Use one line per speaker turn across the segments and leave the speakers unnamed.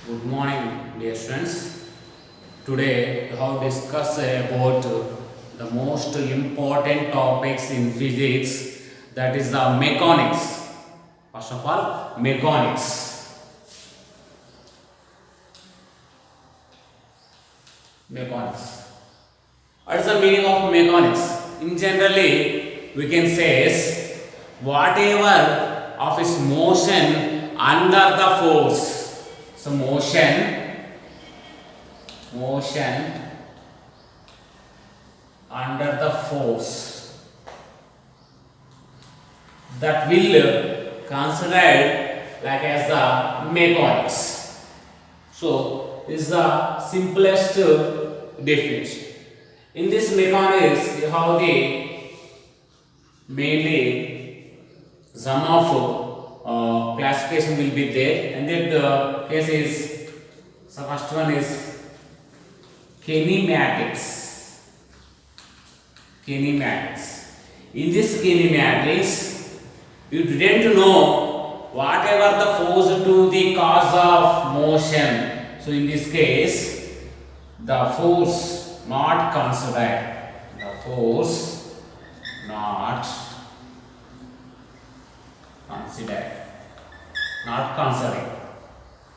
Good morning, dear friends. Today we have discussed about the most important topics in physics, that is the mechanics. First of all, mechanics. Mechanics. What is the meaning of mechanics? In generally, we can say is whatever of its motion under the force. So motion under the force that will considered like as the mechanics. So this is the simplest definition. In this mechanics, you have the mainly some of classification will be there, and then the case is, so first one is kinematics. Kinematics. In this kinematics, you didn't know whatever the force to the cause of motion. So in this case, the force not considered. The force not considered. Not considered.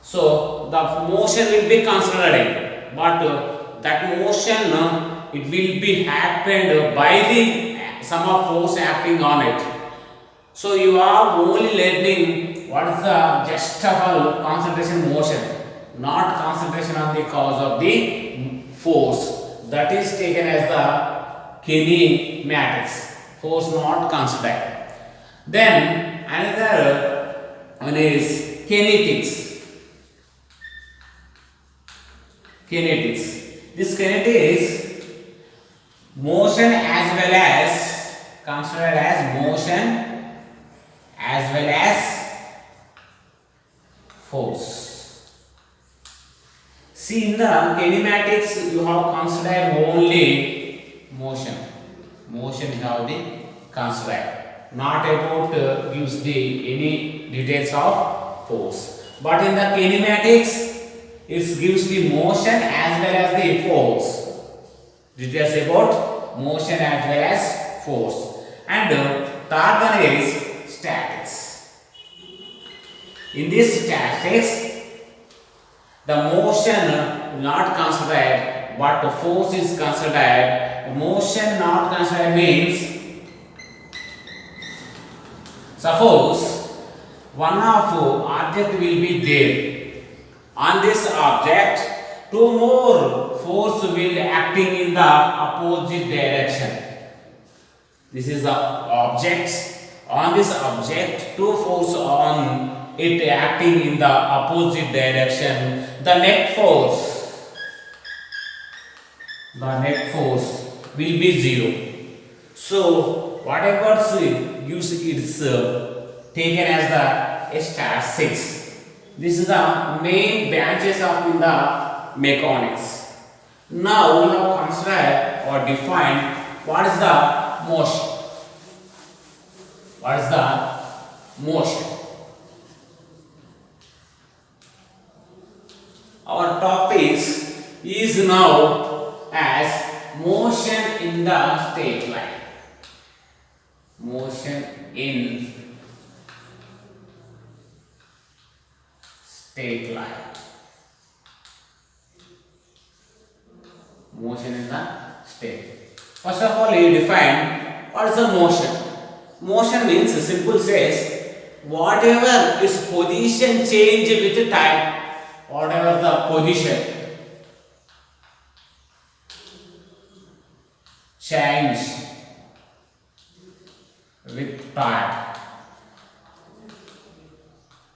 So the motion will be considered, but that motion it will be happened by the sum of force acting on it. So you are only learning what is the justifiable concentration motion, not concentration on the cause of the force. That is taken as the kinematics, force not considered. Then another one is kinetics. Kinetics. This kinetics, motion as well as considered as motion as well as force. See, in the kinematics you have considered only motion. Motion you have the considered, not about gives the any details of force. But in the kinematics, it gives the motion as well as the force. Details about motion as well as force. And third one is statics. In this statics, the motion not considered but the force is considered. Motion not considered means, suppose one of object will be there. On this object, two more force will acting in the opposite direction. This is the object. On this object, two force on it acting in the opposite direction. The net force will be 0. So whatever gives it's taken as the statistics. This is the main branches of in the mechanics. Now we have considered or defined what is the motion. What is the motion? Our topic is now as motion in the straight line. Motion in straight line. Motion in the straight. First of all, you define what is the motion. Motion means, simple says, whatever is position change with time. Whatever the position change with time,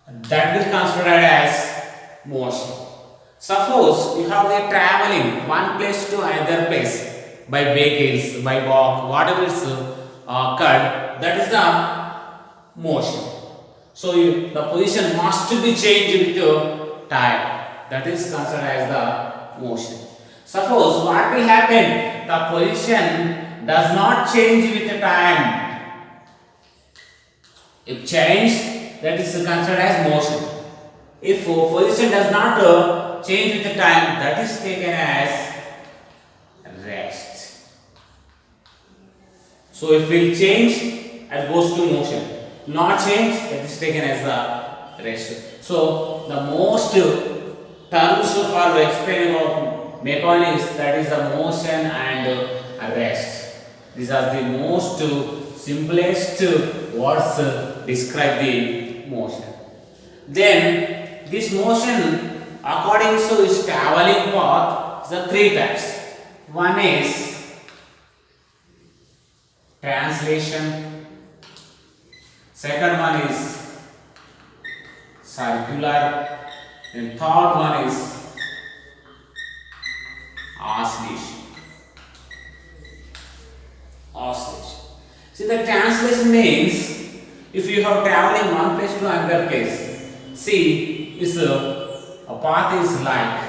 that will considered as motion. Suppose you have the traveling one place to another place by vehicles, by walk, whatever is occurred, that is the motion. So the position must be changed with time. That is considered as the motion. Suppose what will happen? The position does not change with the time. If change, that is considered as motion. If position does not change with the time, that is taken as rest. So if it change, it goes to motion. Not change, that is taken as the rest. So the most terms for explaining of mechanics, that is the motion and rest. These are the most simplest words describe the motion. Then this motion, according to its traveling path, is the three types. One is translation. Second one is circular. And third one is oscillation. Oscillation. See, the translation means if you have traveling one place to another place. See, is a path is like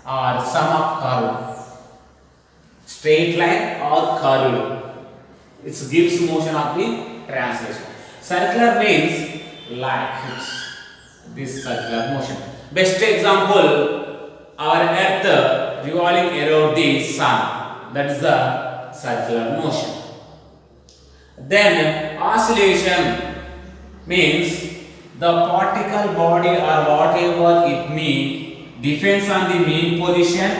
or sum of curve, straight line or curved. It gives motion of the translation. Circular means like this circular motion. Best example, our earth revolving around the sun. That is the circular motion. Then oscillation means the particle body or whatever it means depends on the mean position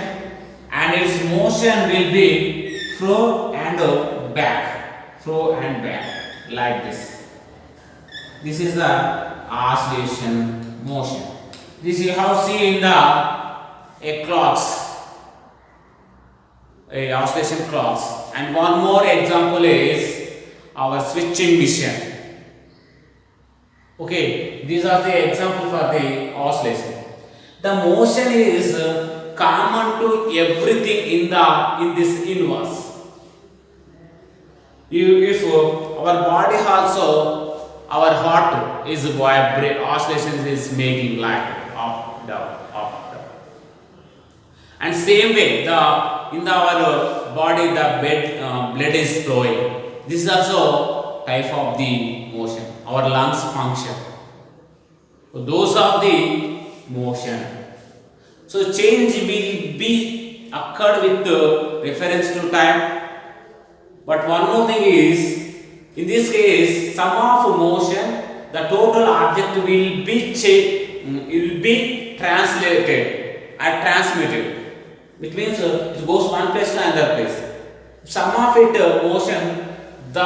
and its motion will be fro and back, like this. This is the oscillation motion. This you have seen in the clocks, oscillation clocks. And one more example is our switching machine. Okay, these are the example for the oscillation. The motion is common to everything in this universe. If our body also, our heart is vibrating, oscillation is making like up down. And same way, in our body the blood is flowing. This is also type of the motion. Our lungs function. So those are the motion. So change will be occurred with the reference to time. But one more thing is, in this case, sum of motion, the total object will be translated and transmitted. It means it goes one place to another place. Sum of it motion, the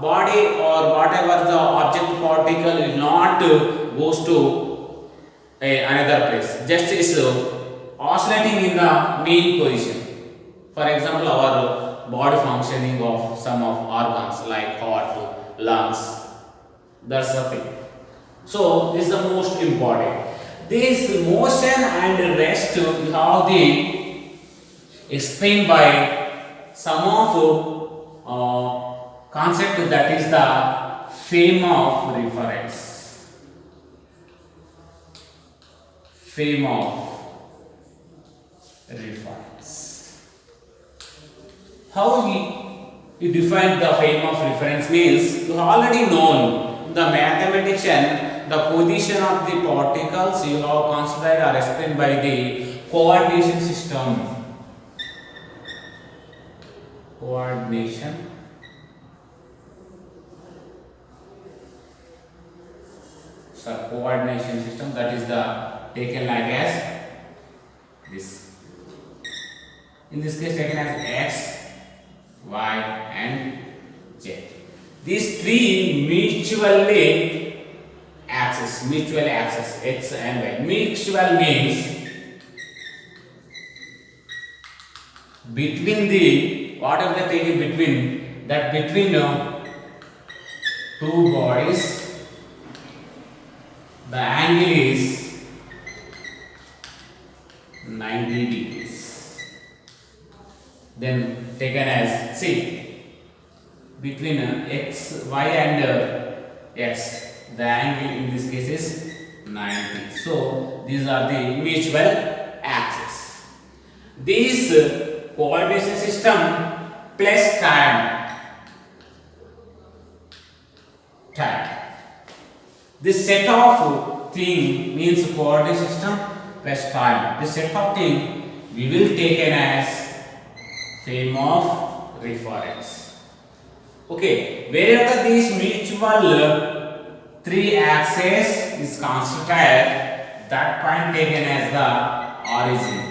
body or whatever the object particle will not goes to another place. Just is oscillating in the mean position. For example, our body functioning of some of organs like heart, lungs. That's the thing. So this is the most important. This motion and rest you have the explained by some of concept, that is the frame of reference. Frame of reference. How you define the frame of reference means you have already known the mathematician, the position of the particles you have considered are explained by the coordination system. Coordination system, that is the taken like as this. In this case taken as x, y and z. These three mutually axis, x and y. Mutual means between the whatever they take it between two bodies, the angle is 90 degrees. Then taken as, see, between x, y and x, the angle in this case is 90. So these are the mutual axes. This coordination system plus time. This set of thing means coordinate system plus time. This set of thing we will take as frame of reference. Okay, wherever these mutual three axes is considered, that point taken as the origin.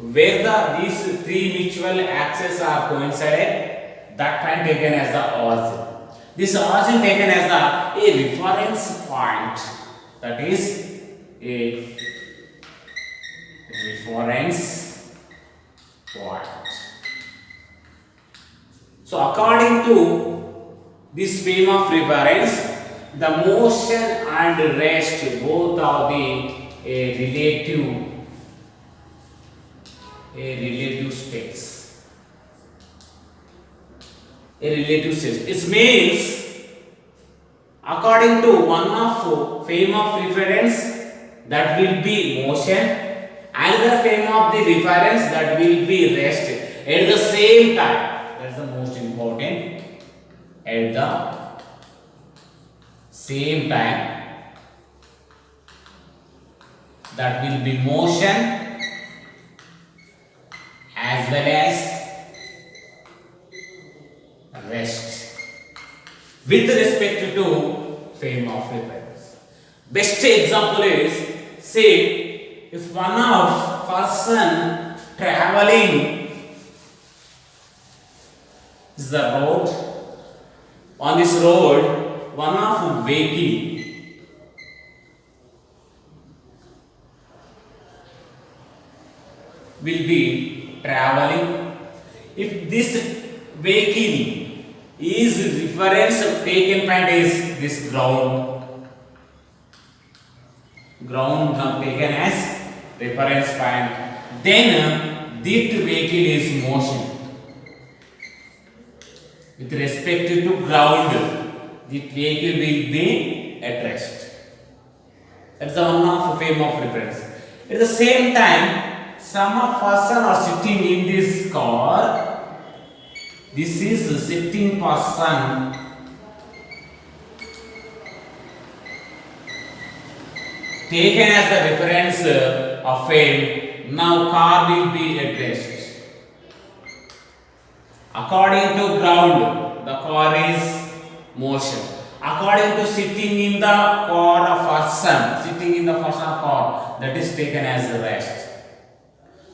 Where these three mutual axes are coincided, that point taken as the origin. This origin taken as a reference point, that is a reference point. So according to this frame of reference, the motion and rest both are the relative states. A relative states. It means according to one of frame of reference, that will be motion. Another frame of the reference, that will be rest at the same time. That's the most important. At the same time, that will be motion as well as rest with respect to frame of reference. Best example is, say, if one of person traveling is the road, on this road one of vehicle will be traveling. If this vehicle is reference taken point is this ground now taken as reference point, then this vehicle is motion with respect to ground. The vehicle will be at rest. That's the one of frame of reference. At the same time, some of person are sitting in this car. This is a sitting person. Taken as the reference of frame. Now car will be at rest. According to ground, the car is motion. According to sitting in the car of person, sitting in the person car, that is taken as a rest.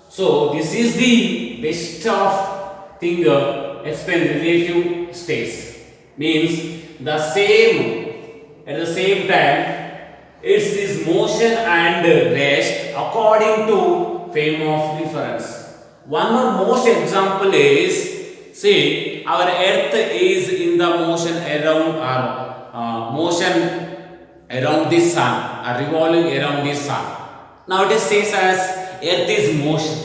So this is the best of thing explain relative states. Means the same at the same time it's this motion and rest according to frame of reference. One more most example is, say our earth is in the motion around motion around the sun, or revolving around the sun. Now it says as earth is motion.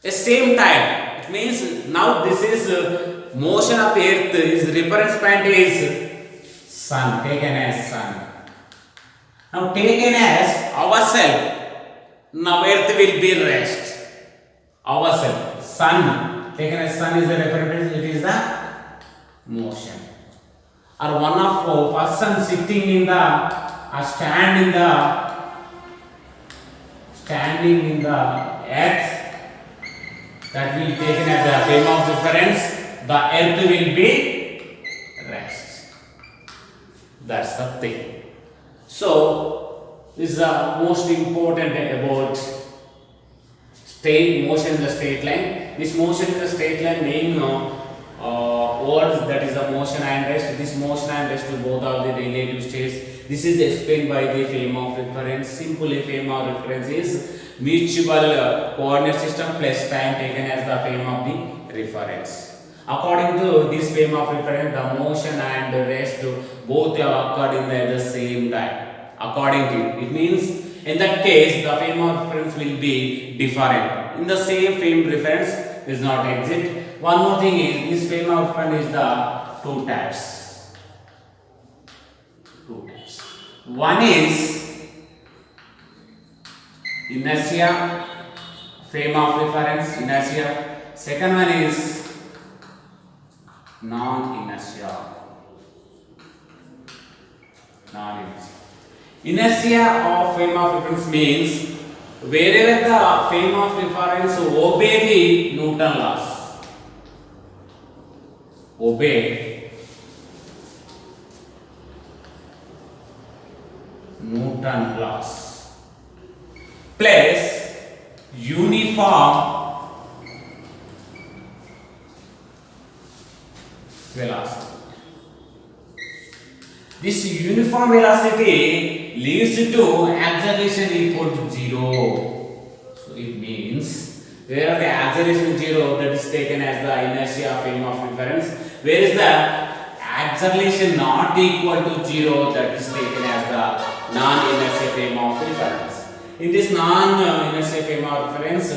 At same time, it means now this is motion of earth, is reference point is sun, taken as sun. Now taken as ourself, now earth will be rest. Ourself, sun, taken as sun is the reference, it is the motion. Or one of person sitting in the standing in the earth, that will be taken as the frame of reference, the earth will be rest. That's the thing. So this is the most important about state motion in the straight line. This motion in the straight line name words, that is the motion and rest. This motion and rest both are the relative states. This is explained by the frame of reference. Simply frame of reference is mutual coordinate system plus time taken as the frame of the reference. According to this frame of reference, the motion and the rest both have occurred in the same time. According to it means in that case the frame of reference will be different. In the same frame reference does not exist. One more thing is this frame of reference is the two types. One is inertia, frame of reference, inertia. Second one is non-inertia. Non-inertia. Inertia of frame of reference means wherever the frame of reference obey the Newton laws. Obey Newton laws. Plus uniform velocity. This uniform velocity leads to acceleration equal to 0. So it means where the acceleration is 0, that is taken as the inertia of frame of reference. Where is the acceleration not equal to 0, that is taken as the non-inertia frame of reference. In this non-inertia frame of reference,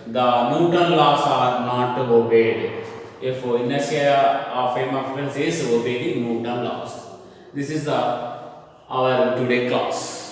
the Newton laws are not obeyed. If inertia of frame of reference is obeying Newton laws. This is our today class.